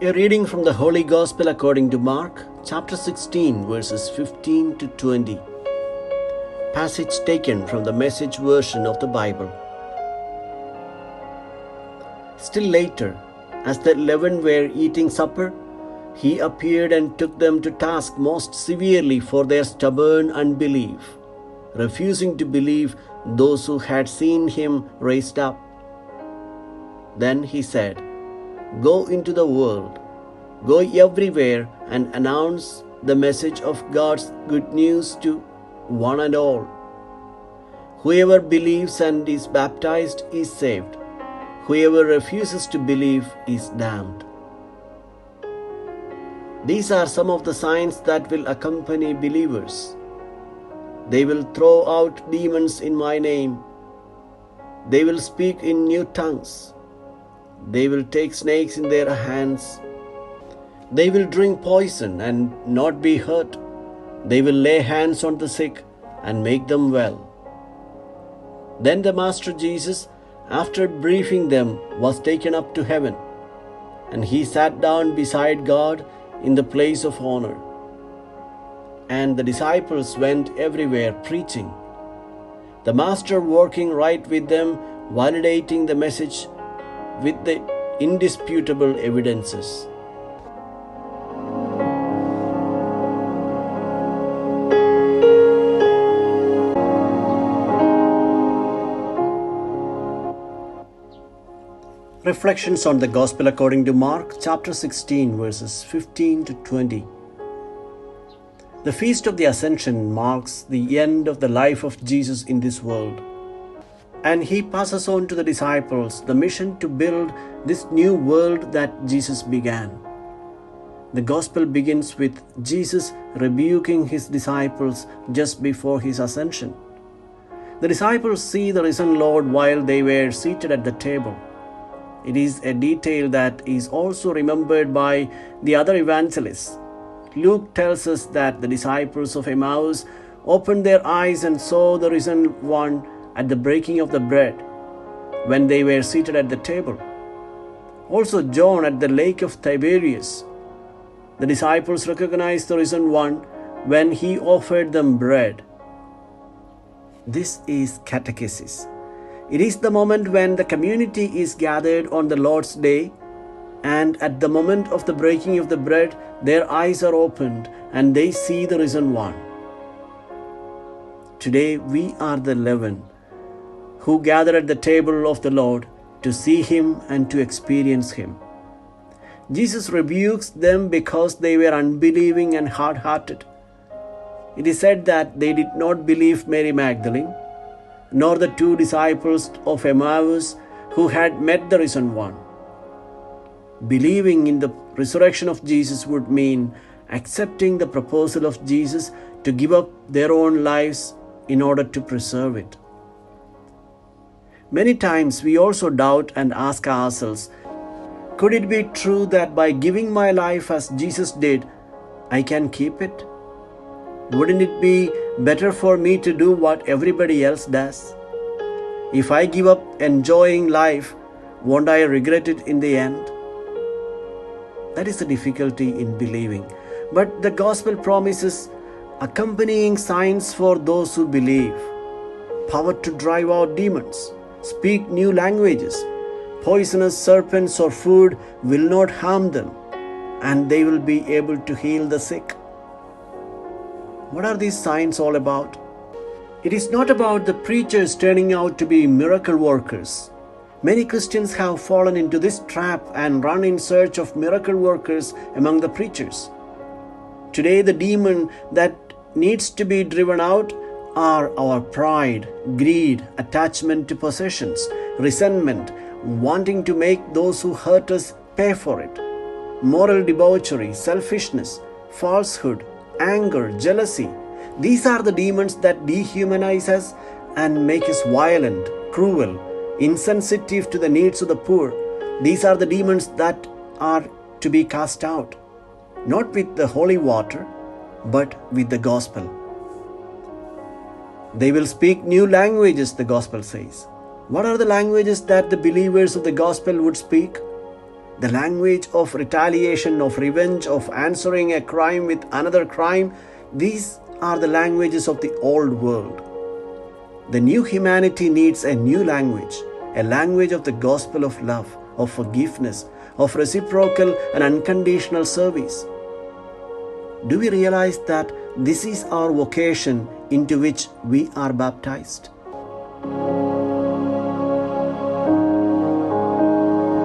A reading from the Holy Gospel according to Mark, chapter 16, verses 15 to 20. Passage taken from the Message version of the Bible. Still later, as the 11 were eating supper, he appeared and took them to task most severely for their stubborn unbelief, refusing to believe those who had seen him raised up. Then he said, "Go into the world, go everywhere and announce the message of God's good news to one and all. Whoever believes and is baptized is saved. Whoever refuses to believe is damned." These are some of the signs that will accompany believers. They will throw out demons in my name. They will speak in new tongues. They will take snakes in their hands. They will drink poison and not be hurt. They will lay hands on the sick and make them well. Then the Master Jesus, after briefing them, was taken up to heaven, and he sat down beside God in the place of honor. And the disciples went everywhere preaching, the Master working right with them, validating the message with the indisputable evidences. Reflections on the Gospel according to Mark, chapter 16, verses 15 to 20. The Feast of the Ascension marks the end of the life of Jesus in this world, and he passes on to the disciples the mission to build this new world that Jesus began. The Gospel begins with Jesus rebuking his disciples just before his ascension. The disciples see the risen Lord while they were seated at the table. It is a detail that is also remembered by the other evangelists. Luke tells us that the disciples of Emmaus opened their eyes and saw the risen one at the breaking of the bread when they were seated at the table. Also John at the lake of Tiberias. The disciples recognized the risen one when he offered them bread. This is catechesis. It is the moment when the community is gathered on the Lord's Day, and at the moment of the breaking of the bread, their eyes are opened and they see the risen one. Today we are the 11 who gather at the table of the Lord to see him and to experience him. Jesus rebukes them because they were unbelieving and hard-hearted. It is said that they did not believe Mary Magdalene, nor the 2 disciples of Emmaus who had met the risen one. Believing in the resurrection of Jesus would mean accepting the proposal of Jesus to give up their own lives in order to preserve it. Many times we also doubt and ask ourselves, could it be true that by giving my life as Jesus did, I can keep it? Wouldn't it be better for me to do what everybody else does? If I give up enjoying life, won't I regret it in the end? That is the difficulty in believing. But the Gospel promises accompanying signs for those who believe: power to drive out demons, speak new languages, poisonous serpents or food will not harm them, and they will be able to heal the sick. What are these signs all about? It is not about the preachers turning out to be miracle workers. Many Christians have fallen into this trap and run in search of miracle workers among the preachers. Today, the demon that needs to be driven out are our pride, greed, attachment to possessions, resentment, wanting to make those who hurt us pay for it, moral debauchery, selfishness, falsehood, anger, jealousy. These are the demons that dehumanize us and make us violent, cruel, insensitive to the needs of the poor. These are the demons that are to be cast out, not with the holy water, but with the gospel. They will speak new languages, the gospel says. What are the languages that the believers of the gospel would speak? The language of retaliation, of revenge, of answering a crime with another crime, these are the languages of the old world. The new humanity needs a new language, a language of the gospel of love, of forgiveness, of reciprocal and unconditional service. Do we realize that this is our vocation into which we are baptized?